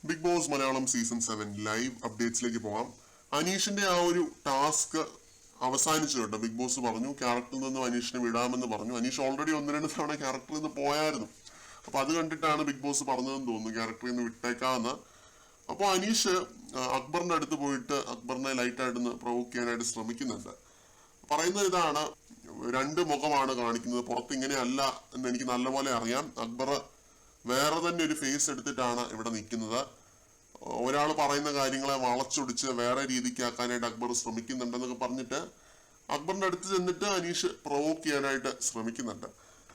Big Boss Malayalam season 7 live അപ്ഡേറ്റ്സിലേക്ക് പോകാം. അനീഷിന്റെ ആ ഒരു ടാസ്ക് അവസാനിച്ചു കേട്ടോ. ബിഗ് ബോസ് പറഞ്ഞു ക്യാരക്ടറിൽ നിന്നും അനീഷിനെ വിടാമെന്ന് പറഞ്ഞു. അനീഷ് ഓൾറെഡി 1-2 തവണ ക്യാരക്ടറിൽ നിന്ന് പോയായിരുന്നു. അപ്പൊ അത് കണ്ടിട്ടാണ് ബിഗ് ബോസ് പറഞ്ഞതെന്ന് തോന്നുന്നു ക്യാരക്ടറിൽ നിന്ന് വിട്ടേക്കാന്ന്. അപ്പോൾ അനീഷ് അക്ബറിന്റെ അടുത്ത് പോയിട്ട് അക്ബറിനെ ലൈറ്റായിട്ടൊന്ന് പ്രൊവോക്ക് ചെയ്യാനായിട്ട് ശ്രമിക്കുന്നുണ്ട്. പറയുന്നത് ഇതാണ്, രണ്ട് മുഖമാണ് കാണിക്കുന്നത്, പുറത്ത് ഇങ്ങനെയല്ല എന്ന് എനിക്ക് നല്ലപോലെ അറിയാം. അക്ബർ വേറെ തന്നെ ഒരു ഫേസ് എടുത്തിട്ടാണ് ഇവിടെ നിൽക്കുന്നത്. ഒരാൾ പറയുന്ന കാര്യങ്ങളെ വളച്ചൊടിച്ച് വേറെ രീതിക്കാക്കാനായിട്ട് അക്ബർ ശ്രമിക്കുന്നുണ്ടെന്നൊക്കെ പറഞ്ഞിട്ട് അക്ബറിന്റെ അടുത്ത് ചെന്നിട്ട് അനീഷ് പ്രൊവോക്ക് ചെയ്യാനായിട്ട് ശ്രമിക്കുന്നുണ്ട്.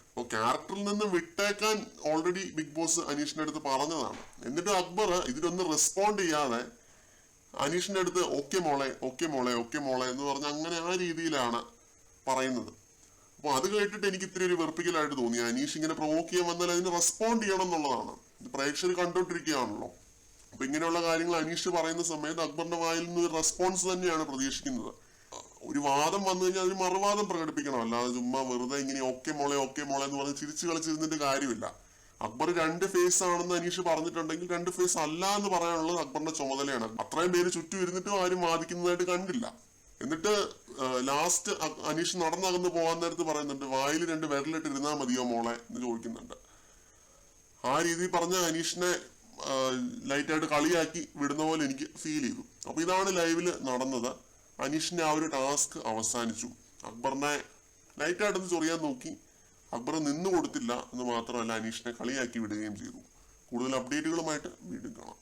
അപ്പോൾ ക്യാരക്ടറിൽ നിന്ന് വിട്ടേക്കാൻ ഓൾറെഡി ബിഗ് ബോസ് അനീഷിന്റെ അടുത്ത് പറഞ്ഞതാണ്. എന്നിട്ട് അക്ബർ ഇതിലൊന്ന് റെസ്പോണ്ട് ചെയ്യാതെ അനീഷിന്റെ അടുത്ത് ഓക്കെ മോളെ ഓക്കെ മോളെ ഓക്കെ മോളെ എന്ന് പറഞ്ഞ് അങ്ങനെ ആ രീതിയിലാണ് പറയുന്നത്. അപ്പൊ അത് കേട്ടിട്ട് എനിക്ക് ഇത്തിരി ഒരു വെറുപ്പിക്കലായിട്ട് തോന്നി. അനീഷ് ഇങ്ങനെ പ്രൊവോക്ക് ചെയ്യാൻ വന്നാൽ അതിന് റെസ്പോണ്ട് ചെയ്യണം എന്നുള്ളതാണ്. പ്രേക്ഷകർ കണ്ടോണ്ടിരിക്കുകയാണല്ലോ. അപ്പൊ ഇങ്ങനെയുള്ള കാര്യങ്ങൾ അനീഷ് പറയുന്ന സമയത്ത് അക്ബറിന്റെ വായിൽ നിന്ന് ഒരു റെസ്പോൺസ് തന്നെയാണ് പ്രതീക്ഷിക്കുന്നത്. ഒരു വാദം വന്നു കഴിഞ്ഞാൽ അതിന് മറുവാദം പ്രകടിപ്പിക്കണം, അല്ലാതെ ചുമ്മാ വെറുതെ ഇങ്ങനെ ഓക്കെ മോളെ എന്ന് പറഞ്ഞ് ചിരിച്ചു കളിച്ചിരുന്നിട്ട് കാര്യമില്ല. അക്ബർ രണ്ട് ഫേസ് ആണെന്ന് അനീഷ് പറഞ്ഞിട്ടുണ്ടെങ്കിൽ രണ്ട് ഫേസ് അല്ല എന്ന് പറയാനുള്ളത് അക്ബറിന്റെ ചുമതലയാണ്. അത്രയും പേര് ചുറ്റും ഇരുന്നിട്ടും ആരും വാദിക്കുന്നതായിട്ട് കണ്ടില്ല. എന്നിട്ട് ലാസ്റ്റ് അനീഷ് നടന്നകന്ന് പോകാൻ നേരത്ത് പറയുന്നുണ്ട്, വായിൽ 2 വിരലിട്ട് ഇരുന്നാൽ മതിയോ മോളെ എന്ന് ചോദിക്കുന്നുണ്ട്. ആ രീതിയിൽ പറഞ്ഞ അനീഷിനെ ലൈറ്റായിട്ട് കളിയാക്കി വിടുന്ന പോലെ എനിക്ക് ഫീൽ ചെയ്തു. അപ്പൊ ഇതാണ് ലൈവില് നടന്നത്. അനീഷിന്റെ ആ ഒരു ടാസ്ക് അവസാനിച്ചു. അക്ബറിനെ ലൈറ്റായിട്ടൊന്ന് ചൊറിയാൻ നോക്കി. അക്ബർ നിന്നു കൊടുത്തില്ല എന്ന് മാത്രമല്ല, അനീഷിനെ കളിയാക്കി വിടുകയും ചെയ്തു. കൂടുതൽ അപ്ഡേറ്റുകളുമായിട്ട് വീണ്ടും കാണാം.